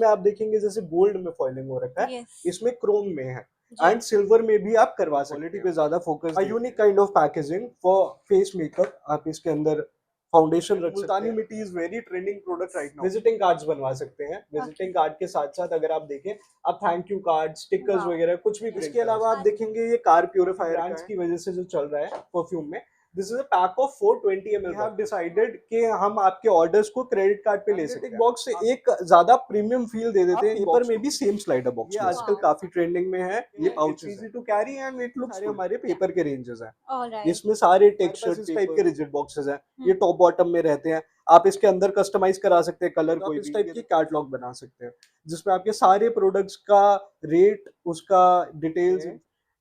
में आप देखेंगे जैसे गोल्ड में फॉइलिंग हो रखा है, यस इसमें क्रोम में है जी एंड सिल्वर में भी आप करवा सकते हैं। क्वालिटी पे ज्यादा focus, a unique kind of packaging for face makeup. आप इसके अंदर फाउंडेशन रख सकते हैं। मुल्तानी mitti is very trending product right now. Visiting cards बनवा सकते हैं। विजिटिंग कार्ड के साथ साथ अगर आप देखें, आप thank you card, stickers wow वगैरह कुछ भी। इसके अलावा आप देखेंगे ये कार प्योरीफायर ब्रांड्स की वजह से जो चल रहा है परफ्यूम में, this is a pack of 420 ml। We have decided कि हम आपके ऑर्डर्स को क्रेडिट कार्ड पे ले सकते हैं। बॉक्स से एक ज्यादा प्रीमियम फील दे देते हैं। पेपर में भी सेम स्लाइडर बॉक्स, ये आजकल वाओ काफी ट्रेंडिंग में है। ये pouch easy to carry and it looks, हमारे पेपर के रेंजेस हैं। ऑलराइट इसमें सारे टेक्सचर इस टाइप के रिजिड बॉक्सेस हैं। ये टॉप बॉटम में रहते हैं। आप इसके अंदर कस्टमाइज करा सकते हैं कलर, कोई इस टाइप की कैटलॉग बना सकते हैं जिसमें आपके सारे प्रोडक्ट्स का रेट, उसका डिटेल्स,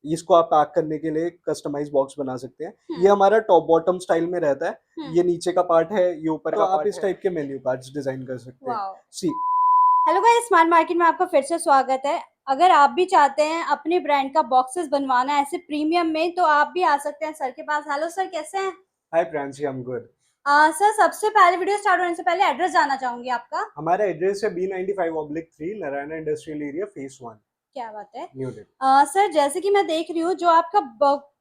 इसको आप पैक करने के लिए कस्टमाइज बॉक्स बना सकते हैं। ये हमारा टॉप बॉटम स्टाइल में रहता है। ये नीचे का पार्ट है, ये ऊपर का पार्ट है। आप इस टाइप के मेन्यू कार्ड्स डिजाइन कर सकते हैं। वाओ सी हेलो गाइस, स्मार्ट मार्केट में आपका फिर से स्वागत है। अगर आप भी चाहते हैं अपने ब्रांड का बॉक्सेस बनवाना ऐसे प्रीमियम में, तो आप भी आ सकते हैं सर के पास। हेलो सर, कैसे हैं? Hi Pranshi, I am good. Sir, सबसे पहले वीडियो स्टार्ट होने से पहले एड्रेस जानना चाहूंगी आपका। हमारा एड्रेस है B95/3 Narayan industrial area phase 1, क्या बात है। न्यू दिल्ली। सर, जैसे कि मैं देख रही हूँ, जो आपका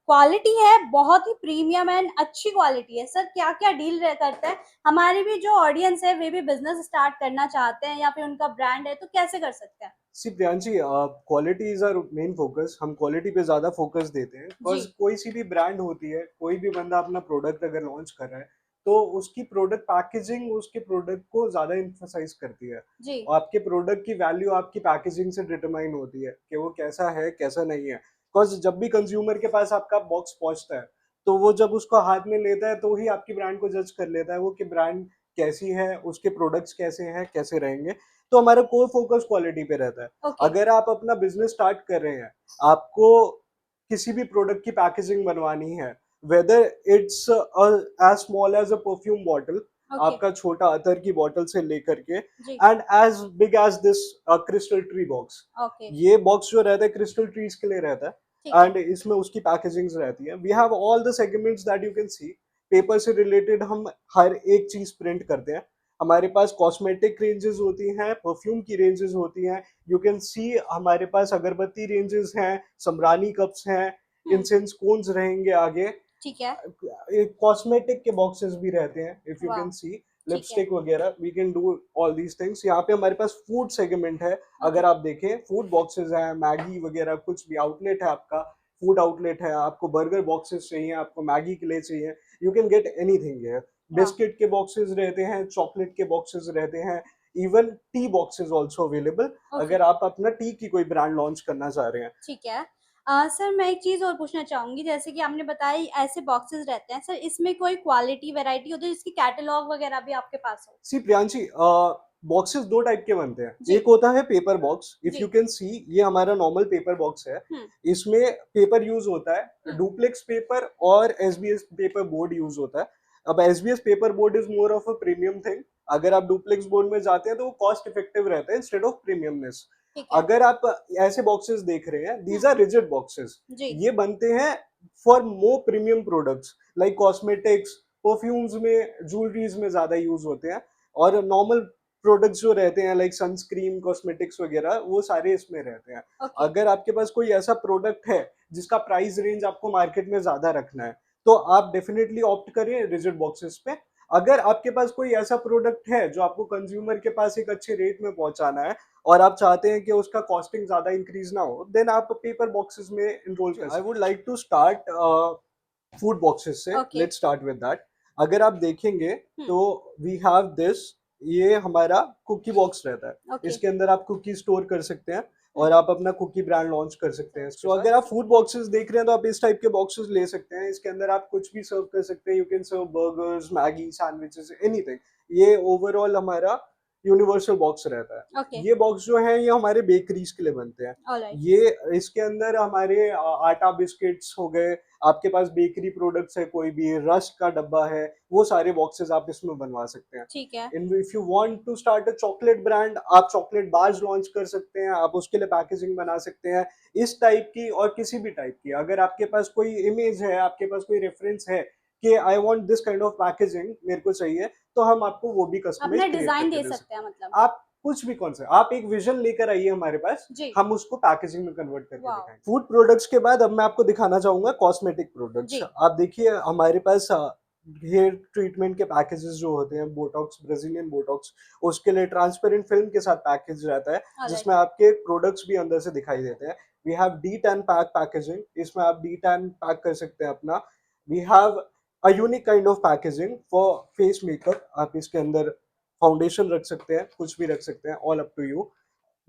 क्वालिटी है बहुत ही प्रीमियम एंड अच्छी क्वालिटी है। सर, क्या क्या डील करते हैं? हमारी भी जो ऑडियंस है वे भी बिजनेस स्टार्ट करना चाहते हैं या फिर उनका ब्रांड है, तो कैसे कर सकते हैं? See Priyanshi, quality is our main focus. हम क्वालिटी पे ज्यादा फोकस देते हैं जी बिकॉज कोई सी भी ब्रांड होती है, कोई भी बंदा अपना प्रोडक्ट अगर लॉन्च कर रहा है तो उसकी प्रोडक्ट पैकेजिंग उसके प्रोडक्ट को ज्यादा इम्फसाइज करती है। जी और आपके प्रोडक्ट की वैल्यू आपकी पैकेजिंग से डिटरमाइन होती है कि वो कैसा है कैसा नहीं है। बिकॉज जब भी कंज्यूमर के पास आपका बॉक्स पहुंचता है तो वो जब उसको हाथ में लेता है तो ही आपकी ब्रांड को जज कर लेता है वो कि ब्रांड कैसी है, उसके प्रोडक्ट्स कैसे हैं, कैसे रहेंगे। तो हमारा कोर फोकस क्वालिटी पे रहता है। ओके अगर आप अपना बिजनेस स्टार्ट कर रहे हैं, आपको किसी भी प्रोडक्ट की पैकेजिंग बनवानी है, whether it's as small as a perfume bottle, okay आपका छोटा अतर की बॉटल से लेकर के जी and as big as this crystal tree box. Okay ये बॉक्स जो रहता है क्रिस्टल ट्रीज के लिए रहता ठीक है है एंड इसमें उसकी पैकेजिंग रहती है। We have all the segments that you can see. Paper से रिलेटेड हम हर एक चीज प्रिंट करते हैं। हमारे पास कॉस्मेटिक रेंजेस होती हैं, परफ्यूम की रेंजेस होती हैं। यू कैन सी हमारे पास अगरबत्ती रेंजेस हैं, समरानी कप्स हैं, हम्म इंसेंस कोन्स रहेंगे आगे। ठीक है कॉस्मेटिक के बॉक्सेस भी रहते हैं, इफ यू वाह कैन सी ठीक है लिपस्टिक वगैरह। We can do all these things. यहाँ पे हमारे पास फूड सेगमेंट है। ओके अगर आप देखें, फूड बॉक्सेस हैं, मैगी वगैरह कुछ भी आउटलेट है आपका, फूड आउटलेट है। आपको बर्गर बॉक्सेस चाहिए, आपको मैगी के लिए चाहिए, you can get anything here. वाह बिस्किट के बॉक्सेस रहते हैं, चॉकलेट के बॉक्सेस रहते हैं, even T boxes also available okay अगर आप अपना टी की कोई ब्रांड लॉन्च करना चाह रहे हैं। ठीक है। सर, मैं एक चीज़ और पूछना चाहूँगी, जैसे कि आपने बताया ऐसे बॉक्सेस रहते हैं, सर इसमें कोई क्वालिटी वैरायटी होती है जिसकी कैटलॉग वगैरह भी आपके पास हो? सी प्रियांशी, बॉक्सेस दो टाइप के बनते हैं। जी एक होता है पेपर बॉक्स, इफ जी यू कैन सी ये हमारा नॉर्मल पेपर बॉक्स है। हुँ इसमें पेपर यूज होता है, हुँ डुप्लेक्स पेपर और एसबीएस पेपर बोर्ड यूज होता है। अब SBS paper board is more of a premium thing. अगर आप डुप्लेक्स बोर्ड में जाते हैं तो वो कॉस्ट इफेक्टिव रहता है इंस्टेड ऑफ प्रीमियमनेस। ठीक है अगर आप ऐसे बॉक्सेस देख रहे हैं, दीज हुँ आर रिजिड बॉक्सेस। जी ये बनते हैं for more premium products like cosmetics, perfumes में, ज्वेलरीज में ज्यादा यूज होते हैं। और नॉर्मल प्रोडक्ट्स जो रहते हैं लाइक सनस्क्रीन, कॉस्मेटिक्स वगैरह, वो सारे इसमें रहते हैं। ओके अगर आपके पास कोई ऐसा प्रोडक्ट है जिसका प्राइस रेंज आपको मार्केट में ज्यादा रखना है तो आप डेफिनेटली ऑप्ट करिए रिजिड बॉक्सेस पे। अगर आपके पास कोई ऐसा प्रोडक्ट है जो आपको कंज्यूमर के पास एक अच्छे रेट में पहुंचाना है और आप चाहते हैं कि उसका कॉस्टिंग ज्यादा इंक्रीज ना हो, देन आप पेपर बॉक्सेस में इनरोल कर सकते हैं। I would like to start food boxes से। Okay let's start with that. अगर आप देखेंगे हुँ तो वी हैव दिस, ये हमारा कुकी बॉक्स रहता है। ओके इसके अंदर आप कुकी स्टोर कर सकते हैं हुँ और आप अपना कुकी ब्रांड लॉन्च कर सकते हैं। सो अगर आप फूड बॉक्सेस देख रहे हैं तो आप इस टाइप के बॉक्सेस ले सकते हैं। इसके अंदर आप कुछ भी सर्व कर सकते हैं। You can serve burgers, Maggi, sandwiches, anything. ये ओवरऑल हमारा यूनिवर्सल बॉक्स रहता है। ओके ये बॉक्स जो है ये हमारे बेकरीज के लिए बनते हैं। ऑलराइट ये इसके अंदर हमारे आटा बिस्किट्स हो गए, आपके पास बेकरी प्रोडक्ट्स है, कोई भी रस्क का डब्बा है, वो सारे बॉक्सेस आप इसमें बनवा सकते हैं। ठीक है इन if you want to start a chocolate brand, आप चॉकलेट बार्स लॉन्च कर सकते हैं, आप उसके लिए पैकेजिंग बना सकते हैं इस टाइप की और किसी भी टाइप की। अगर आपके पास कोई इमेज है, आपके पास कोई रेफरेंस है कि I want this kind of packaging, मेरे को चाहिए, तो हम आपको वो भी अपना कस्टमाइज क्रिएट डिज़ाइन करके दे दे सकते सकते हैं हैं। मतलब। आप कुछ भी कौन सा आप एक विजन लेकर आइए हमारे पास, जी। हम उसको पैकेजिंग में कन्वर्ट करके वाओ। दिखाएंगे। फूड प्रोडक्ट्स के बाद अब मैं आपको दिखाना चाहूंगा कॉस्मेटिक प्रोडक्ट्स। जी। आप देखिए हमारे पास हेयर ट्रीटमेंट के पैकेजेस जो होते हैं, बोटॉक्स, ब्राजीलियन बोटॉक्स, उसके लिए ट्रांसपेरेंट फिल्म के साथ पैकेज रहता है, ऑलराइट। जिसमें आपके प्रोडक्ट्स भी अंदर से दिखाई देते हैं। We have de-tan pack packaging, इसमें आप डी टैन पैक कर सकते हैं अपना। We have a unique kind of packaging for face makeup. आप इसके अंदर फाउंडेशन रख सकते हैं, कुछ भी रख सकते हैं, all up to you,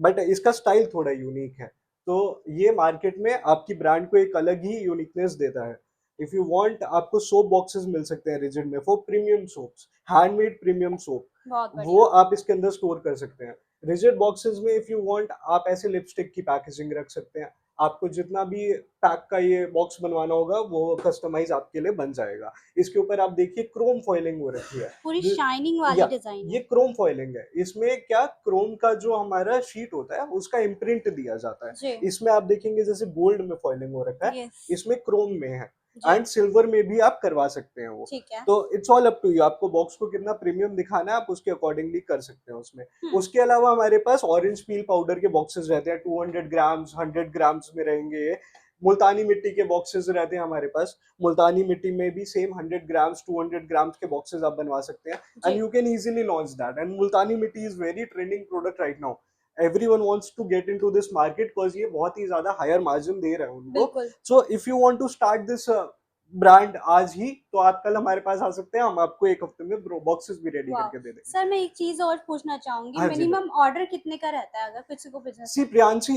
but इसका स्टाइल थोड़ा यूनिक है। तो ये मार्केट में आपकी ब्रांड को एक अलग ही यूनिकनेस देता है। इफ यू वांट, आपको सोप बॉक्सेस मिल सकते हैं रिजिड में for premium soaps, handmade premium soap, बहुत वो बढ़िया। आप इसके अंदर स्टोर कर सकते हैं। रिजिड बॉक्सेस में इफ यू वांट, आप ऐसे लिपस्टिक की पैकेजिंग रख सकते हैं। आपको जितना भी पैक का ये बॉक्स बनवाना होगा वो कस्टमाइज आपके लिए बन जाएगा। इसके ऊपर आप देखिए क्रोम फॉइलिंग हो रखी है, पूरी शाइनिंग वाली या डिजाइन ये है। क्रोम फॉइलिंग है। इसमें क्या, क्रोम का जो हमारा शीट होता है उसका इम्प्रिंट दिया जाता है। जी। इसमें आप देखेंगे जैसे गोल्ड में फॉइलिंग हो रखा है, यस। इसमें क्रोम में है, जी। एंड सिल्वर में भी आप करवा सकते हैं वो। ठीक है। तो it's all up to you, आपको बॉक्स को कितना प्रीमियम दिखाना है आप उसके अकॉर्डिंगली कर सकते हैं उसमें। उसके अलावा हमारे पास ऑरेंज पील पाउडर के बॉक्सेस रहते हैं, 200 ग्राम्स 100 ग्राम्स में रहेंगे ये। मुल्तानी मिट्टी के बॉक्सेस रहते हैं हमारे पास, मुल्तानी मिट्टी में भी सेम 100 ग्राम्स 200 ग्राम्स के बॉक्सेस आप बनवा सकते हैं, एंड जी। You can easily launch that. And multani mitti is very trending product right now. everyone wants to get into this market because ये बहुत ही ज्यादा हायर मार्जिन दे रहा है उनको। बिल्कुल। So if you want to start this brand आज ही, तो आप कल हमारे पास आ सकते हैं, हम आपको एक हफ्ते में बॉक्सेस भी रेडी वाह। करके दे देंगे। सर मैं एक चीज और पूछना चाहूंगी, हाँ जी मिनिमम ऑर्डर कितने का रहता है अगर किसी को बिजनेस सी प्रियांशी,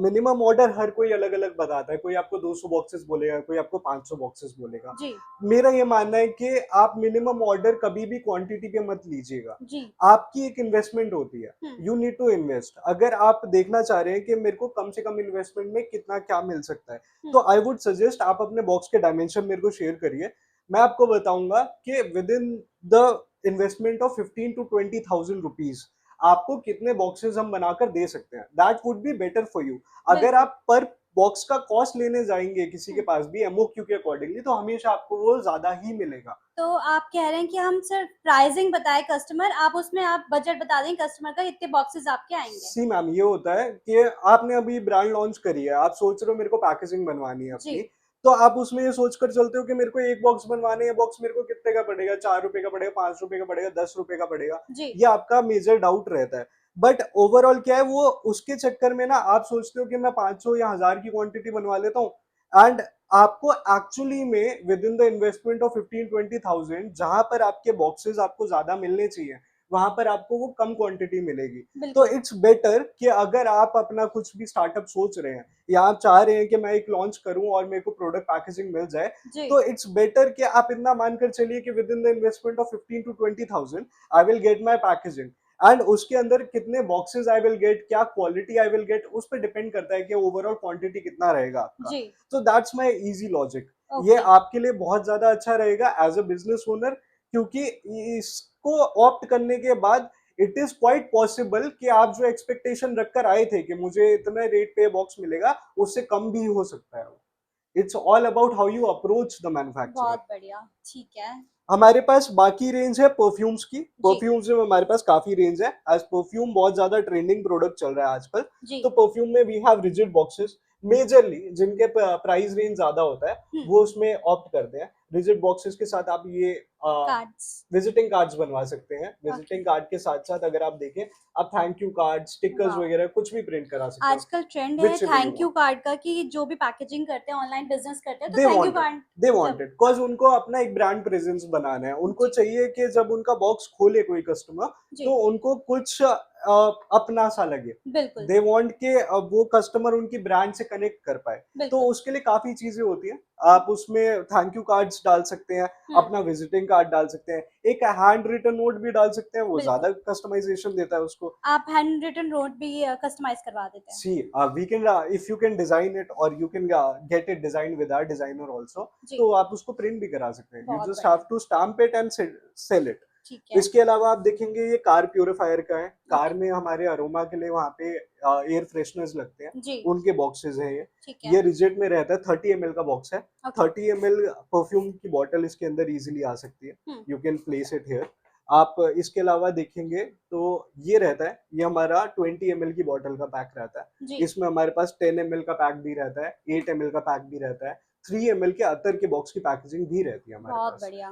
मिनिमम ऑर्डर हर कोई अलग अलग बताता है। कोई आपको 200 बॉक्सेस बोलेगा, कोई आपको 500 बॉक्सेस बोलेगा। जी। मेरा ये मानना है कि आप मिनिमम ऑर्डर कभी भी क्वांटिटी पे मत लीजिएगा। जी। आपकी एक इन्वेस्टमेंट होती है, यू नीड टू इन्वेस्ट। अगर आप देखना चाह रहे हैं कि मेरे को कम से कम इन्वेस्टमेंट में कितना क्या मिल सकता है, तो आई वुड सजेस्ट आप अपने बॉक्स के डायमेंशन मेरे को शेयर करिए। मैं आपको बताऊंगा कि with in the investment of 15 to 20,000 rupees आपको कितने बॉक्सेस हम बनाकर दे सकते हैं। That would be better for you. अगर बिल्कुल। आप पर बॉक्स का कॉस्ट लेने जाएंगे किसी के पास भी एमओक्यू के अकॉर्डिंगली, तो हमेशा आपको वो ज्यादा ही मिलेगा। तो आप कह रहे हैं कि हम सिर्फ प्राइसिंग बताए कस्टमर, आप उसमें आप बजट बता दें कस्टमर का इतने बॉक्सेस आपके आएंगे। सी मैम, ये होता है कि आपने अभी ब्रांड लॉन्च करी है, आप सोच रहे हो मेरे को पैकेजिंग बनवानी है जी। अपनी, तो आप उसमें ये सोचकर चलते हो कि मेरे को एक बॉक्स बनवाने, ये बॉक्स मेरे को कितने का पड़ेगा, 4 रुपए का पड़ेगा, 5 रुपए का पड़ेगा, 10 रुपए का पड़ेगा। जी। ये आपका मेजर डाउट रहता है। बट ओवरऑल क्या है, वो उसके चक्कर में ना आप सोचते हो कि मैं 500 या 1000 की क्वांटिटी बनवा लेता हूँ, एंड आपको एक्चुअली में with in the investment of 15-20,000, जहां पर आपके बॉक्सेस आपको ज्यादा मिलने चाहिए, वहां पर आपको वो कम क्वांटिटी मिलेगी। तो बिल्कुल। इट्स बेटर कि अगर आप अपना कुछ भी स्टार्टअप सोच रहे हैं, या आप चाह रहे हैं कि मैं एक लॉन्च करूं और मेरे को प्रोडक्ट पैकेजिंग मिल जाए, जी। तो इट्स बेटर कि आप इतना मानकर चलिए कि with in the investment of 15-20,000 I will get my packaging, and उसके अंदर कितने बॉक्सेस आई विल गेट, क्या क्वालिटी आई विल गेट, उस पर डिपेंड करता है कि ओवरऑल क्वांटिटी कितना रहेगा आपका। जी। तो दैट्स माई इजी लॉजिक। ये ओके। आपके लिए बहुत ज्यादा अच्छा रहेगा एज अ बिजनेस ओनर, क्योंकि इसको ऑप्ट करने के बाद इट इज क्वाइट पॉसिबल कि आप जो एक्सपेक्टेशन रखकर आए थे कि मुझे इतने रेट पे बॉक्स मिलेगा, उससे कम भी हो सकता है। It's all about how you approach the manufacturer. बहुत बढ़िया। ठीक है। हमारे पास बाकी रेंज है परफ्यूम्स की। जी। परफ्यूम्स में हमारे पास काफी रेंज है, आज परफ्यूम बहुत ज्यादा ट्रेंडिंग प्रोडक्ट चल रहा है आजकल। जी। तो परफ्यूम में we have rigid boxes, majorly जिनके प्राइस रेंज ज्यादा होता है वो उसमें ऑप्ट करते हैं। रिजिड बॉक्सेस के साथ आप ये कार्ड्स। विजिटिंग कार्ड्स बनवा सकते हैं। ओके। विजिटिंग कार्ड के साथ साथ अगर आप देखें, आप थैंक यू कार्ड, स्टिकर्स वाह। वगैरह कुछ भी प्रिंट करा सकते हैं, आजकल ट्रेंड है whichever you thank you want। Card का, कि जो भी पैकेजिंग करते हैं, ऑनलाइन बिजनेस करते हैं, तो they thank you want it, card. They जब वांट इट, बिकॉज उनको अपना एक ब्रांड प्रेजेंस बनाना है। उनको जी। चाहिए कि जब उनका बॉक्स खोले कोई कस्टमर, जी। तो उनको कुछ अपना सा लगे। बिल्कुल। दे वांट के वो कस्टमर उनकी ब्रांड से कनेक्ट कर पाए। तो बिल्कुल। उसके लिए काफी चीजें होती हैं। आप उसमें थैंक यू कार्ड्स डाल सकते हैं, अपना विजिटिंग कार्ड डाल सकते हैं, एक हैंड रिटन नोट भी डाल सकते हैं, वो बिल्कुल। ज्यादा कस्टमाइजेशन देता है उसको। आप हैंड रिटन नोट भी कस्टमाइज करवा देते हैं। See, we can if you can design it or you can get it designed with our designer also, जी। तो आप उसको प्रिंट भी करा सकते हैं। You बहुत just बढ़िया। have to stamp it and sell it. ठीक है। इसके अलावा आप देखेंगे ये कार प्यूरिफायर का है। Car okay. में हमारे अरोमा के लिए वहाँ पे एयर फ्रेशनर्स लगते हैं, जी। उनके बॉक्सेस हैं ये। ठीक है। ये रिजिड में रहता है, 30 ml का बॉक्स है। ओके। 30 ml परफ्यूम की बॉटल इसके अंदर इजीली आ सकती है। Hmm. You can place it here. आप इसके अलावा देखेंगे तो ये रहता है, ये हमारा 20 ml की बॉटल का पैक रहता है। जी। इसमें हमारे पास 10 ml का पैक भी रहता है, 8 ml का पैक भी रहता है, 3 ml के अतर के बॉक्स की पैकेजिंग भी रहती है हमारे बहुत पास। बढ़िया।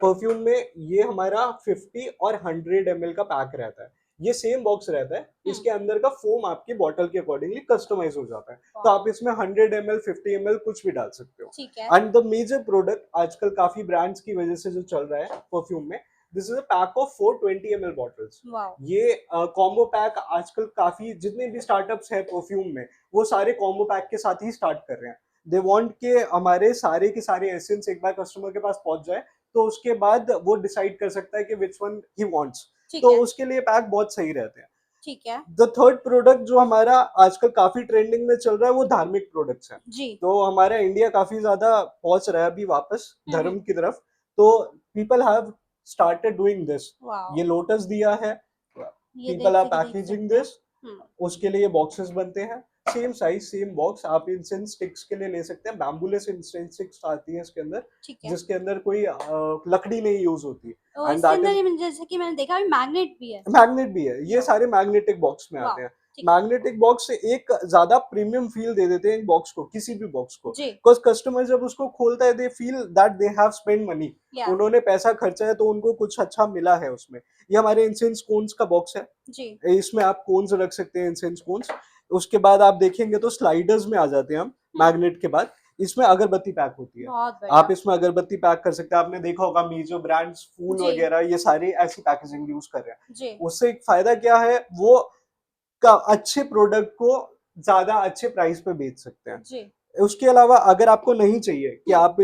परफ्यूम में ये हमारा 50 और 100 ml का पैक रहता है। ये सेम बॉक्स रहता है, इसके अंदर का फोम आपकी बॉटल के अकॉर्डिंगली कस्टमाइज हो जाता है। तो आप इसमें 100 ml, 50 ml कुछ भी डाल सकते हो। ठीक है। एंड द मेजर प्रोडक्ट आजकल काफी ब्रांड्स की वजह से जो चल रहा है परफ्यूम में, this is a pack of 420 ml bottles. Wow. ये कॉम्बो पैक आजकल काफी, जितने भी स्टार्टअप्स हैं परफ्यूम में, वो सारे कॉम्बो पैक के साथ ही स्टार्ट कर रहे हैं। दे वांट के हमारे सारे के सारे एसेंस एक बार कस्टमर के पास पहुंच जाए, तो उसके बाद वो डिसाइड कर सकता है कि विच वन ही वांट्स। ठीक तो है। उसके लिए पैक बहुत सही रहते हैं। ठीक है। द थर्ड प्रोडक्ट जो हमारा आजकल काफी ट्रेंडिंग में चल रहा है वो धार्मिक प्रोडक्ट्स हैं। जी। तो हमारा इंडिया काफी ज्यादा पहुंच रहा है अभी वापस धर्म हम्म। की तरफ। तो people have started doing this. Wow. ये लोटस दिया है, ये पीपल आर जैसे कि देख पैकेजिंग सकते हैं। दिस। उसके लिए बॉक्सेस बनते हैं, सेम साइज सेम बॉक्स। आप इंसेंस स्टिक्स के लिए ले सकते हैं, बैम्बूलेस इंसेंस स्टिक्स आती है इसके अंदर, ठीक है। जिसके अंदर कोई लकड़ी नहीं यूज होती। और एंड इसके दैट अंदर इज ये जैसे कि मैंने देखा मैग्नेट भी है। मैग्नेट भी है। ये वाओ। सारे मैग्नेटिक बॉक्स में वाओ। आते हैं। ठीक है। मैग्नेटिक बॉक्स से एक ज्यादा प्रीमियम फील दे देते हैं एक बॉक्स को, किसी भी बॉक्स को, जी। बिकॉज कस्टमर जब उसको खोलता है they feel that they have spend money. या। उन्होंने पैसा खर्चा है तो उनको कुछ अच्छा मिला है उसमें। ये हमारे इंसेंस कोन्स का बॉक्स है। जी। इसमें आप कोन्स रख सकते हैं, इंसेंस कोन्स। उसके बाद आप देखेंगे तो स्लाइडर्स में आ जाते हैं हम मैग्नेट के बाद। इसमें अगरबत्ती पैक होती है। बहुत आप बढ़िया। इसमें अगरबत्ती पैक कर सकते हैं। आपने देखा होगा मेजर ब्रांड्स फूल जी। वगैरह ये सारे ऐसी पैकेजिंग यूज कर रहे हैं। जी। उससे एक फायदा क्या है, वो का अच्छे प्रोडक्ट को ज्यादा अच्छे प्राइस पे बेच सकते हैं। जी। उसके अलावा अगर आपको नहीं चाहिए कि आप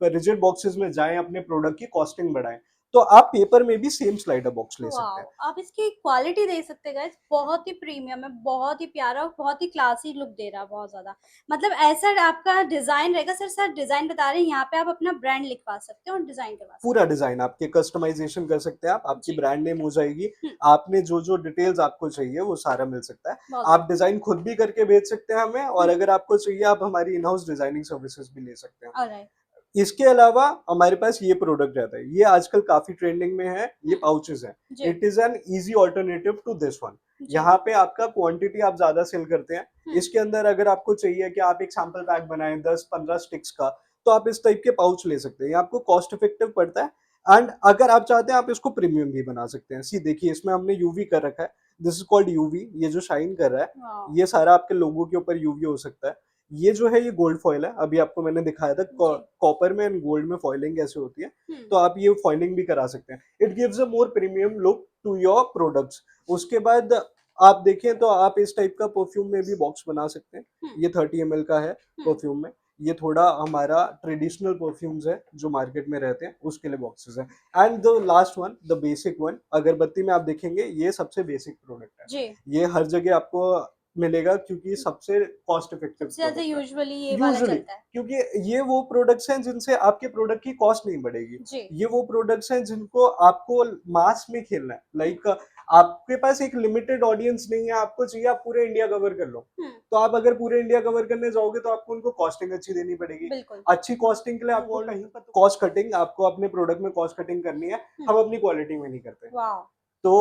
रिजिड बॉक्सेस में जाएं, अपने प्रोडक्ट की कॉस्टिंग बढ़ाएं, तो आप पेपर में भी सेम स्लाइडर बॉक्स ले सकते वाओ, हैं। आप इसकी क्वालिटी देख सकते हैं गाइस, बहुत ही प्रीमियम है, बहुत ही प्यारा और बहुत ही क्लासी लुक दे रहा है, बहुत ज्यादा। मतलब ऐसा आपका डिजाइन रहेगा सर, सर डिजाइन बता रहे हैं, यहाँ पे आप अपना ब्रांड लिखवा सकते हो और डिजाइन करवा सकते पूरा डिजाइन आपके कस्टमाइजेशन कर सकते हैं आप, आपकी जी। ब्रांड नेम हो जाएगी। हम्म। आपने जो जो डिटेल्स आपको चाहिए वो सारा मिल सकता है। बहुत आप डिजाइन खुद भी करके भेज सकते हैं हमें, और हम्म। अगर आपको चाहिए आप हमारी इन हाउस डिजाइनिंग सर्विसेज भी ले सकते हैं। ऑलराइट। इसके अलावा हमारे पास ये प्रोडक्ट रहता है, ये आजकल काफी ट्रेंडिंग में है। ये पाउचेस है। जी। It is an easy alternative to this one. जी। यहाँ पे आपका क्वांटिटी आप ज्यादा सेल करते हैं। हम्म। इसके अंदर अगर आपको चाहिए कि आप एक सैंपल पैक बनाएं 10-15 स्टिक्स का, तो आप इस टाइप के पाउच ले सकते हैं। ये आपको कॉस्ट इफेक्टिव पड़ता है। एंड अगर आप चाहते हैं आप इसको प्रीमियम भी बना सकते हैं। सी देखिए, इसमें हमने यूवी कर रखा है। This is called UV. ये जो शाइन कर रहा है, वाओ। ये सारा आपके लोगों के ऊपर यूवी हो सकता है। ये जो है ये गोल्ड फॉइल है। अभी आपको मैंने दिखाया था जी। कॉपर में एंड गोल्ड में फॉइलिंग कैसे होती है। हम्म। तो आप ये फॉइलिंग भी करा सकते हैं। It gives a more premium look to your products. उसके बाद आप देखें तो आप इस टाइप का परफ्यूम में भी बॉक्स बना सकते हैं। ये 30 ml का है परफ्यूम में। ये थोड़ा हमारा ट्रेडिशनल परफ्यूम्स है जो मार्केट में रहते हैं, उसके लिए बॉक्सेस है। And the last one, the basic one, अगरबत्ती में आप देखेंगे ये सबसे बेसिक प्रोडक्ट है। जी। ये हर जगह आपको मिलेगा क्योंकि सबसे कॉस्ट इफेक्टिव सबसे ज्यादा प्रोडक्ट है यूजुअली ये वाला यूजुअली, चलता है। क्योंकि ये वो प्रोडक्ट्स हैं जिनसे आपके प्रोडक्ट की कॉस्ट नहीं बढ़ेगी। जी। ये वो प्रोडक्ट्स हैं जिनको आपको मास में खेलना है। लाइक आपके पास एक लिमिटेड ऑडियंस नहीं है, आपको चाहिए आप पूरे इंडिया कवर कर लो। तो आप अगर पूरे इंडिया कवर करने जाओगे तो आपको उनको कॉस्टिंग अच्छी देनी पड़ेगी। बिल्कुल। अच्छी कॉस्टिंग के लिए आपको कहीं पर कॉस्ट कटिंग, आपको अपने प्रोडक्ट में कॉस्ट कटिंग करनी है। हम अपनी क्वालिटी में नहीं करते। वाओ। तो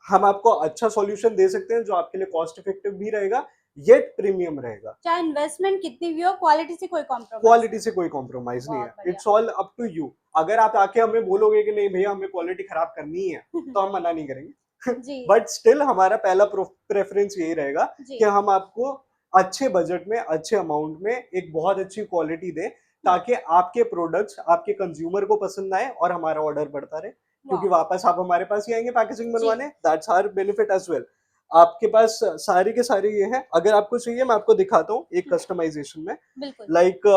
हम आपको अच्छा सॉल्यूशन दे सकते हैं जो आपके लिए कॉस्ट इफेक्टिव भी रहेगा, येट प्रीमियम रहेगा। चाहे इन्वेस्टमेंट कितनी भी हो, क्वालिटी से कोई कॉम्प्रोमाइज क्वालिटी से कोई कॉम्प्रोमाइज नहीं बहुत है। बढ़िया। It's all up to you. अगर आप आके हमें बोलोगे कि नहीं भैया हमें क्वालिटी खराब करनी है, तो हम मना नहीं करेंगे। जी। बट स्टिल हमारा पहला प्रेफरेंस यही रहेगा जी। कि हम आपको अच्छे बजट में, अच्छे अमाउंट में एक बहुत अच्छी क्वालिटी दें, ताकि आपके प्रोडक्ट्स आपके कंज्यूमर को पसंद आए और हमारा ऑर्डर बढ़ता रहे। क्योंकि वाओ। वापस आप हमारे पास ही आएंगे पैकेजिंग जी। बनवाने। That's our benefit as well. आपके पास सारे के सारे ये हैं। अगर आपको चाहिए मैं आपको दिखाता हूँ एक कस्टमाइजेशन में। बिल्कुल। लाइक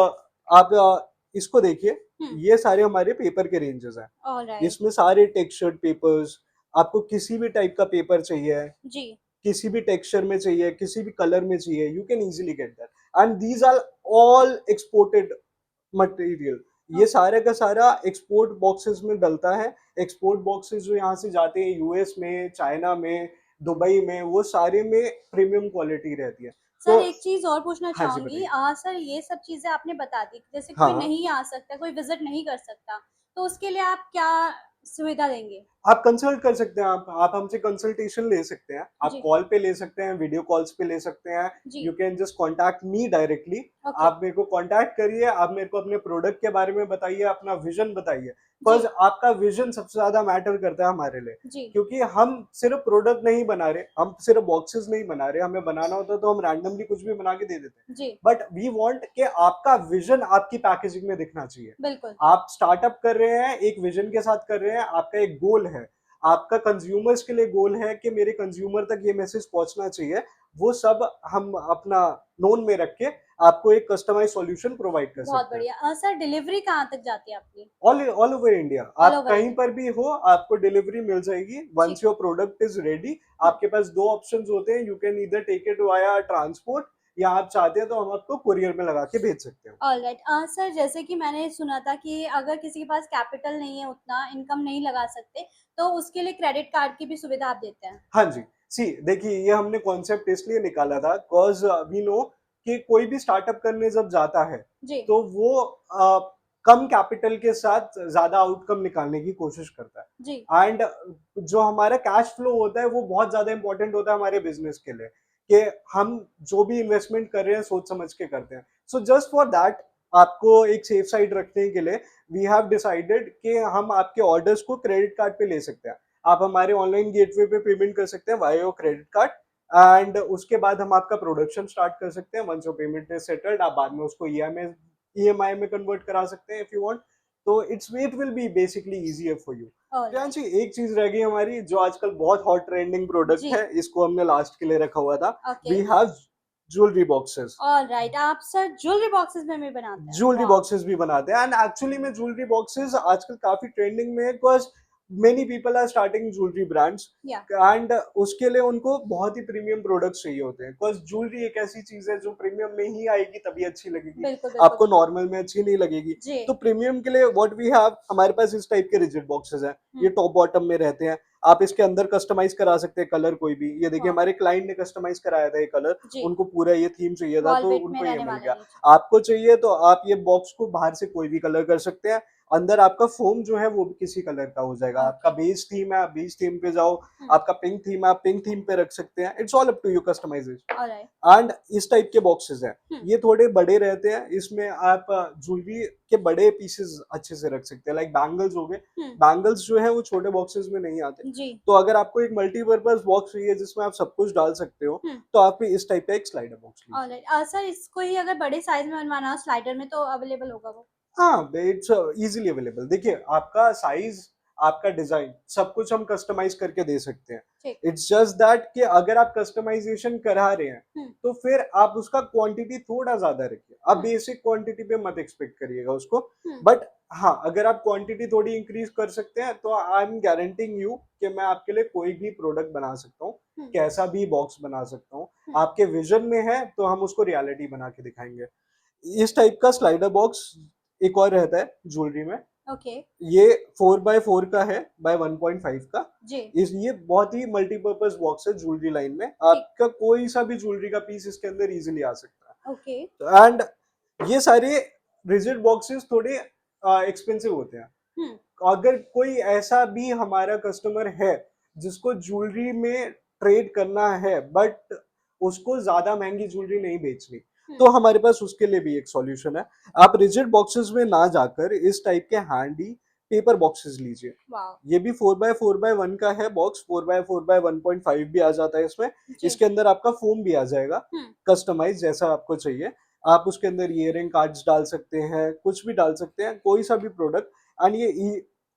आप इसको देखिए, हम्म। ये सारे हमारे पेपर के रेंजेस हैं। ऑलराइट। इसमें सारे टेक्सचर्ड पेपर्स, आपको किसी भी टाइप का पेपर चाहिए, जी। किसी भी टेक्सचर में चाहिए, किसी भी कलर में चाहिए, you can easily get that. And these are all exported material. ये ओके। सारे का सारा एक्सपोर्ट बॉक्सेस में डलता है। एक्सपोर्ट बॉक्सेस जो यहाँ से जाते हैं यूएस में, चाइना में, दुबई में, वो सारे में प्रीमियम क्वालिटी रहती है। सर तो एक चीज और पूछना हाँ जी चाहूंगी, बताइए। सर ये सब चीजें आपने बता दी, जैसे कोई हाँ नहीं आ सकता, कोई विजिट नहीं कर सकता, तो उसके लिए आप क्या सुविधा देंगे? आप कंसल्ट कर सकते हैं, आप हमसे कंसल्टेशन ले सकते हैं, आप जी कॉल पे ले सकते हैं, वीडियो कॉल्स पे ले सकते हैं। जी you can just contact me directly. Okay आप मेरे को कॉन्टैक्ट करिए, आप मेरे को अपने प्रोडक्ट के बारे में बताइए, अपना विजन बताइए। जी बिकॉज आपका विजन सबसे ज्यादा मैटर करता है हमारे लिए, जी क्योंकि हम सिर्फ प्रोडक्ट नहीं बना रहे, हम सिर्फ बॉक्सेस नहीं बना रहे। हमें बनाना होता तो हम रैंडमली कुछ भी बना के दे देते हैं, जी बट वी वांट कि आपका विजन आपकी पैकेजिंग में दिखना चाहिए। बिल्कुल आप स्टार्टअप कर रहे हैं, एक विजन के साथ कर रहे हैं, आपका एक गोल है, आपका कंज्यूमर्स के लिए गोल है कि मेरे कंज्यूमर तक ये मैसेज पहुंचना चाहिए। वो सब हम अपना नोन में रख के आपको एक कस्टमाइज सॉल्यूशन प्रोवाइड कर बहुत सकते हैं। बढ़िया सर डिलीवरी कहाँ तक जाती है आपकी all all over India, all आप ओवर कहीं इंडिया पर भी हो आपको डिलीवरी मिल जाएगी। ठीक once your product is ready, आपके पास दो ऑप्शंस होते हैं, you can either take it via transport, या आप चाहते हैं तो हम आपको कुरियर में लगा के भेज सकते हैं। ऑलराइट सर जैसे कि मैंने सुना था कि अगर किसी के पास कैपिटल नहीं है उतना इनकम नहीं लगा सकते तो उसके लिए क्रेडिट कार्ड की भी सुविधा आप देते हैं हाँ जी, सी देखिए, ये हमने कॉन्सेप्ट इसलिए निकाला था बिकॉज वी नो कि कोई भी स्टार्टअप करने जब जाता है जी तो वो कम कैपिटल के साथ ज्यादा आउटकम निकालने की कोशिश करता जी है। एंड जो हमारा कैश फ्लो होता है वो बहुत ज्यादा इंपॉर्टेंट होता है हमारे बिजनेस के लिए, कि हम जो भी इन्वेस्टमेंट कर रहे हैं सोच समझ के करते हैं। सो जस्ट फॉर दैट, आपको एक सेफ साइड रखने के लिए वी हैव डिसाइडेड कि हम आपके ऑर्डर्स को क्रेडिट कार्ड पे ले सकते हैं। आप हमारे ऑनलाइन गेटवे पे पेमेंट कर सकते हैं via your credit card, and उसके बाद हम आपका प्रोडक्शन स्टार्ट कर सकते हैं। Once your payment is settled, आप बाद में उसको ईएमआई में कन्वर्ट करा सकते हैं इफ यू वांट। तो it will be basically easier for you. Alright जी, एक चीज रह गई हमारी जो आजकल बहुत हॉट ट्रेंडिंग प्रोडक्ट जी है, इसको हमने लास्ट के लिए रखा हुआ था। Okay we have jewellery boxes. Alright आप सर ज्वेलरी बॉक्सेस में भी बनाते हैं ज्वेलरी वाह बॉक्सेस भी बनाते हैं, एंड एक्चुअली में ज्वेलरी बॉक्सेस आजकल काफी ट्रेंडिंग में है, because many people are starting jewellery brands, या एंड उसके लिए उनको बहुत ही प्रीमियम प्रोडक्ट्स चाहिए होते हैं। बिकॉज ज्वेलरी एक ऐसी चीज है जो प्रीमियम में ही आएगी तभी अच्छी लगेगी, बिल्कुल बिल्कुल आपको बिल्कुल नॉर्मल में अच्छी नहीं लगेगी। जी तो प्रीमियम के लिए व्हाट वी हैव, हमारे पास इस टाइप के रिजिड बॉक्सेस हैं। ये टॉप बॉटम में रहते हैं, आप इसके अंदर कस्टमाइज करा सकते हैं कलर कोई भी। ये देखिए, वाह हमारे क्लाइंट ने कस्टमाइज कराया था ये कलर, जी उनको पूरा ये थीम चाहिए था तो वॉलवेट में उनको ये रहने मिल वाला गया। है ये चीज आपको चाहिए तो आप ये बॉक्स को बाहर से कोई भी कलर कर सकते हैं, अंदर आपका फोम जो है वो भी किसी कलर का हो जाएगा। आपका ओके बेस थीम है, आप बेस थीम पे जाओ, हम्म आपका पिंक थीम है, आप पिंक थीम पे रख सकते हैं। It's all up to you customisation. Alright and इस टाइप के बॉक्सेस हैं, हम्म ये थोड़े बड़े रहते हैं, इसमें आप ज्वेलरी के बड़े पीसेस अच्छे से रख सकते हैं, लाइक बैंगल्स हो गए। हम्म बैंगल्स जो है वो छोटे बॉक्सेस में नहीं आते। जी तो अगर आपको एक मल्टीपर्पज बॉक्स चाहिए जिसमें आप सब कुछ डाल सकते हो, हम्म तो आप भी इस टाइप का एक स्लाइडर बॉक्स लीजिए। ऑलराइट सर इसको ही अगर बड़े साइज में बनवाना हो स्लाइडर में तो अवेलेबल होगा वो हाँ, इट्स इजीली अवेलेबल। देखिए, आपका साइज, आपका डिजाइन, सब कुछ हम कस्टमाइज करके दे सकते हैं। ठीक इट्स जस्ट दैट कि अगर आप कस्टमाइजेशन करा रहे हैं हम्म तो फिर आप उसका क्वांटिटी थोड़ा ज्यादा रखिए। आप हम्म बेसिक क्वांटिटी पे मत एक्सपेक्ट करिएगा उसको, हम्म बट हाँ, अगर आप क्वांटिटी थोड़ी इंक्रीज कर सकते हैं तो आई एम गारंटिंग यू कि मैं आपके लिए कोई भी प्रोडक्ट बना सकता हूँ, हम्म कैसा भी बॉक्स बना सकता हूँ। हम्म आपके विजन में है तो हम उसको रियलिटी बना के दिखाएंगे। इस टाइप का स्लाइडर बॉक्स एक और रहता है ज्वेलरी में। ओके ये 4x4 का है बाय 1.5 का। जी ये बहुत ही मल्टीपर्पज बॉक्स है ज्वेलरी लाइन में, ठीक आपका कोई सा भी ज्वेलरी का पीस इसके अंदर इजीली आ सकता ओके है। एंड ये सारे रिजिड बॉक्सेस थोड़े एक्सपेंसिव होते हैं। हम्म अगर कोई ऐसा भी हमारा कस्टमर है जिसको ज्वेलरी में ट्रेड करना है बट उसको ज्यादा महंगी ज्वेलरी नहीं बेचनी, तो हम्म हमारे पास उसके लिए भी एक सॉल्यूशन है। आप रिजिड बॉक्सेस में ना जाकर इस टाइप के हैंडी पेपर बॉक्सेस लीजिए। वाह ये भी 4x4x1 का है बॉक्स, 4x4x1.5 भी आ जाता है इसमें। जी इसके अंदर आपका फोम भी आ जाएगा, हम्म कस्टमाइज जैसा आपको चाहिए। आप उसके अंदर ईयरिंग कार्ड्स डाल सकते हैं, कुछ भी डाल सकते हैं, कोई सा भी प्रोडक्ट। एंड ये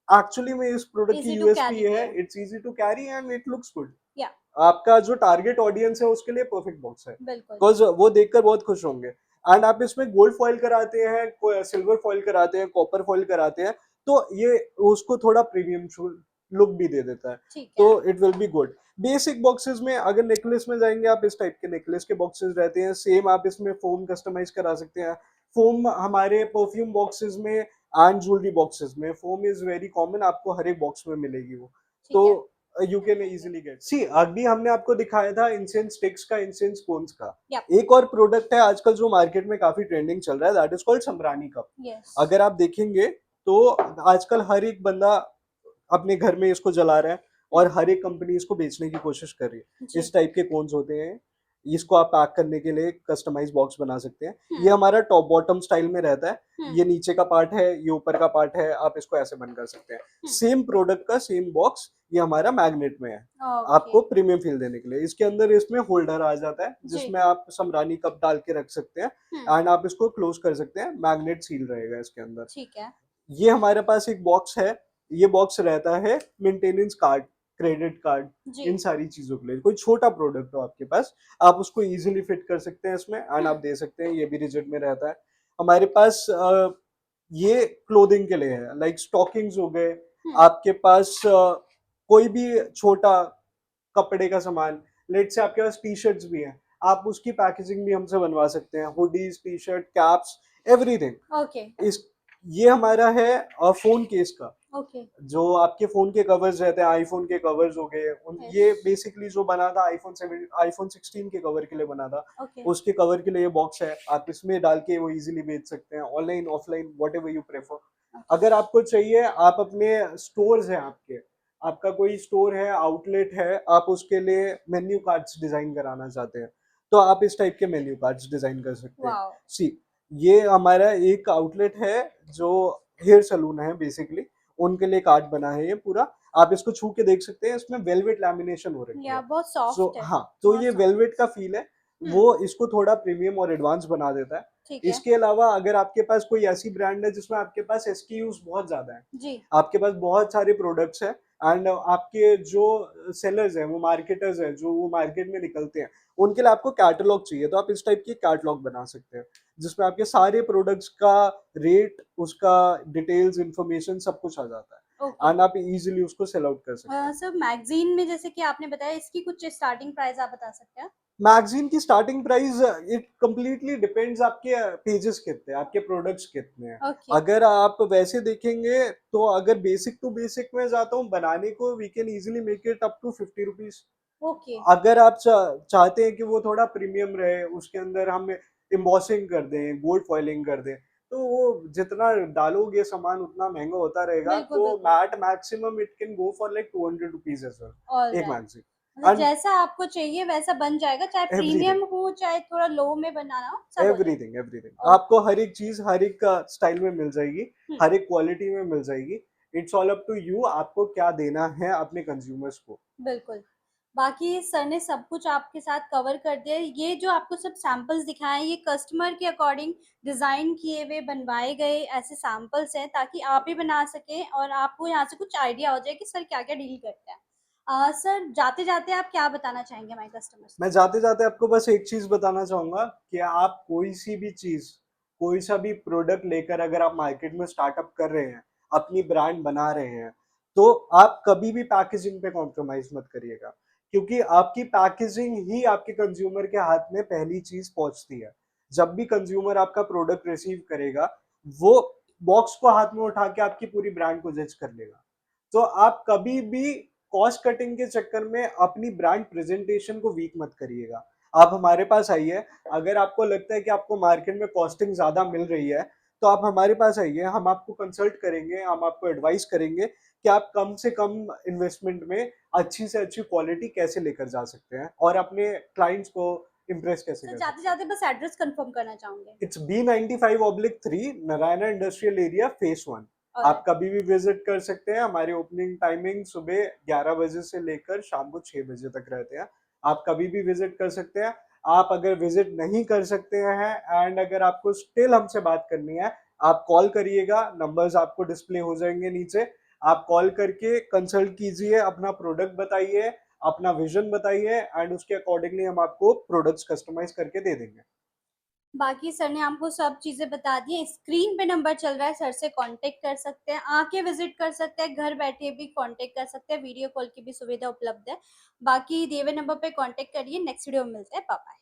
एक्चुअली में इस प्रोडक्ट की इजी टू यूएसपी कैरी भी है, है it's easy to carry and it looks good. या आपका जो टारगेट ऑडियंस है उसके लिए परफेक्ट बॉक्स है, बिल्कुल बिकॉज वो देखकर बहुत खुश होंगे। एंड आप इसमें गोल्ड फॉइल कराते हैं, सिल्वर फॉइल कराते हैं, कॉपर फॉइल कराते हैं, तो ये उसको थोड़ा प्रीमियम लुक भी दे देता है। ठीक तो है it will be good. Basic boxes में अगर नेकलेस में जाएंगे आप, इस टाइप के नेकलेस के बॉक्सेस रहते हैं सेम, आप इसमें फोम कस्टमाइज करा सकते हैं। फोम हमारे परफ्यूम बॉक्सेस में एंड ज्वेलरी बॉक्सेस में फोम इज वेरी कॉमन, आपको हर एक बॉक्स में मिलेगी वो। ठीक तो है यू कैन इजीली गेट। सी, अभी हमने आपको दिखाया था इंसेंस स्टिक्स का, इंसेंस कोन्स का। या एक और प्रोडक्ट है आजकल जो मार्केट में काफी ट्रेंडिंग चल रहा है, दैट इज कॉल्ड समरानी कप। यस अगर आप देखेंगे तो आजकल हर एक बंदा अपने घर में इसको जला रहा है और हर एक कंपनी इसको बेचने की कोशिश कर रही है। जी। इस टाइप के कोन्स होते हैं, इसको आप पैक करने के लिए कस्टमाइज बॉक्स बना सकते हैं। ये हुँ, हमारा टॉप बॉटम स्टाइल में रहता है। हुँ, ये नीचे का पार्ट है, ये ऊपर का पार्ट है, आप इसको ऐसे बंद कर सकते हैं। हुँ। सेम प्रोडक्ट का सेम बॉक्स ये हमारा मैग्नेट में है, ओके। आपको प्रीमियम फील देने के लिए। इसके अंदर इसमें होल्डर आ जाता है, जी। जिसमें आप समरानी कप डाल के रख सकते हैं हुँ, एंड आप इसको क्लोज कर सकते हैं, मैग्नेट सील रहेगा इसके अंदर। ठीक है। ये हमारे पास एक बॉक्स है, ये बॉक्स रहता है मेंटेनेंस कार्ड, क्रेडिट कार्ड, जी। इन सारी चीज़ों के लिए। कोई छोटा प्रोडक्ट हो आपके पास, आप उसको ईज़िली फिट कर सकते हैं इसमें एंड हुँ, आप दे सकते हैं, ये भी रिजिड में रहता है। हमारे पास ये क्लोथिंग के लिए है, लाइक स्टॉकिंग्स हो गए, हुँ, आपके पास कोई भी छोटा कपड़े का सामान, लेट्स से आपके पास टी-शर्ट्स भी हैं, आप उसकी पैकेजिंग भी हमसे बनवा सकते हैं, hoodies, T-shirt, caps, everything. Okay, इस ये हमारा है फ़ोन केस का, ओके, जो आपके फ़ोन के कवर्स रहते हैं, आईफ़ोन के कवर्स हो गए, उन ये यस, बेसिकली जो बना था आईफ़ोन 16 के कवर के लिए बना था, ओके, उसके कवर के लिए ये बॉक्स है, आप इसमें डाल के वो ईज़िली बेच सकते हैं, online, offline, whatever you prefer. Okay, अगर आपको चाहिए, आप अपने स्टोर्स हैं आपके, आपका कोई स्टोर है, आउटलेट है, आप उसके लिए मेन्यू कार्ड्स डिज़ाइन कराना चाहते हैं, तो आप इस टाइप के मेन्यू कार्ड्स डिज़ाइन कर सकते हैं। वॉव! सी ये हमारा एक आउटलेट है जो हेयर सलून है बेसिकली, उनके लिए कार्ड बना है ये पूरा। आप इसको छू के देख सकते हैं, इसमें वेलवेट लैमिनेशन हो रखी या है। बहुत सो सॉफ्ट है, हाँ, तो बहुत ये सॉफ्ट। वेलवेट का फ़ील है, हुँ, वो इसको थोड़ा प्रीमियम और एडवांस बना देता है। ठीक है। इसके अलावा अगर आपके पास कोई ऐसी ब्रांड है जिसमें आपके पास एसक्यूज़ बहुत ज़्यादा हैं, जी, आपके पास बहुत सारे प्रोडक्ट्स हैं एंड आपके जो सेलर्स हैं, वो मार्केटर्स हैं, जो वो मार्केट में निकलते हैं, उनके लिए आपको कैटलॉग चाहिए, तो आप इस टाइप की कैटलॉग बना सकते हैं, जिसमें आपके सारे प्रोडक्ट्स का रेट, उसका डिटेल्स, इन्फॉर्मेशन सब कुछ आ जाता है ओके। एंड आप इज़िली उसको सेल आउट कर सकते हैं। सर मैगज़ीन में जैसे कि आपने बताया इसकी कुछ स्टार्टिंग प्राइस आप बता सकते हैं? मैगज़ीन की starting price it completely depends, आपके पेजेस कितने हैं, आपके प्रोडक्ट्स कितने हैं। ओके, अगर आप वैसे देखेंगे तो अगर बेसिक टू बेसिक में जाता हूँ बनाने को, we can easily make it up to ₹50। Okay, अगर आप चाहते हैं कि वो थोड़ा प्रीमियम रहे, उसके अंदर हम एम्बॉसिंग कर दें, गोल्ड फॉइलिंग कर दें, तो वो जितना डालोगे सामान उतना महँगा होता रहेगा। बिल्कुल, तो बिल्कुल। At maximum it can go for like ₹200 as well, एक ऑलराइट। मैगज़ीन मतलब एंड जैसा आपको चाहिए वैसा बन जाएगा, चाहे एवरीथिंग। प्रीमियम हो, चाहे थोड़ा लो में बनाना हो, सब हो जाएगा। Everything, everything. ओके, आपको हर एक चीज़, हर एक स्टाइल में मिल जाएगी, हुँ, हर एक क्वालिटी में मिल जाएगी। It's all up to you, आपको क्या देना है अपने कंज्यूमर्स को। बिल्कुल। बाकी सर ने सब कुछ आपके साथ कवर कर दिया है। ये जो आपको सब सैंपल्स दिखाए हैं, ये कस्टमर के अकॉर्डिंग डिज़ाइन किए हुए बनवाए गए ऐसे सैंपल्स हैं ताकि आप भी बना सकें और आपको यहाँ से कुछ आइडिया हो जाए कि सर क्या-क्या डील करते हैं। सर जाते-जाते आप क्या बताना चाहेंगे हमारे कस्टमर्स मैं को? जाते-जाते आपको बस एक चीज़ बताना चाहूँगा कि आप कोई-सी भी चीज़, कोई-सा भी प्रोडक्ट लेकर अगर आप मार्केट में स्टार्टअप कर रहे हैं, अपनी ब्रांड बना रहे हैं, तो आप कभी भी पैकेजिंग पे कॉम्प्रोमाइज़ मत करिएगा। क्योंकि आपकी पैकेजिंग ही आपके कंज़्यूमर के हाथ में पहली चीज़ पहुँचती है। जब भी कंज़्यूमर आपका प्रोडक्ट रिसीव करेगा, वो बॉक्स को हाथ में उठा के आपकी पूरी ब्रांड को जज कर लेगा। तो आप कभी भी कॉस्ट कटिंग के चक्कर में अपनी ब्रांड प्रेजेंटेशन को वीक मत करिएगा। आप हमारे पास आइए, अगर आपको लगता है कि आपको मार्केट में कॉस्टिंग ज़्यादा मिल रही है, तो आप हमारे पास आइए, हम आपको कंसल्ट करेंगे, हम आपको एडवाइस करेंगे कि आप कम से कम इन्वेस्टमेंट में अच्छी से अच्छी क्वालिटी कैसे लेकर जा सकते हैं और अपने क्लाइंट्स को इम्प्रेस कैसे सर कर सकते हैं। जाते-जाते बस एड्रेस कन्फर्म करना चाहूँगे। It's B95/3 Narayana industrial area phase 1। आप ऑलराइट, कभी भी विजिट कर सकते हैं। हमारी ओपनिंग टाइमिंग सुबह 11 बजे से लेकर शाम को 6 बजे तक रहते हैं। आप कभी भी विजिट कर सकते हैं। आप अगर विजिट नहीं कर सकते हैं एंड अगर आपको स्टिल हमसे बात करनी है, आप कॉल करिएगा, नंबर्स आपको डिस्प्ले हो जाएँगे नीचे। आप कॉल करके कंसल्ट कीजिए, अपना प्रोडक्ट बताइए, अपना विज़न बताइए एंड उसके अकॉर्डिंगली हम आपको प्रोडक्ट्स कस्टमाइज़ करके दे देंगे। बाकी सर ने हमको सब चीज़ें बता दी हैं। स्क्रीन पे नंबर चल रहा है, सर से कॉन्टैक्ट कर सकते हैं, आके विज़िट कर सकते हैं, घर बैठे भी कॉन्टैक्ट कर सकते हैं, वीडियो कॉल की भी सुविधा उपलब्ध है। बाकी दिए हुए नंबर पे कॉन्टैक्ट करिए, नेक्स्ट वीडियो में मिलते हैं, बाय बाय।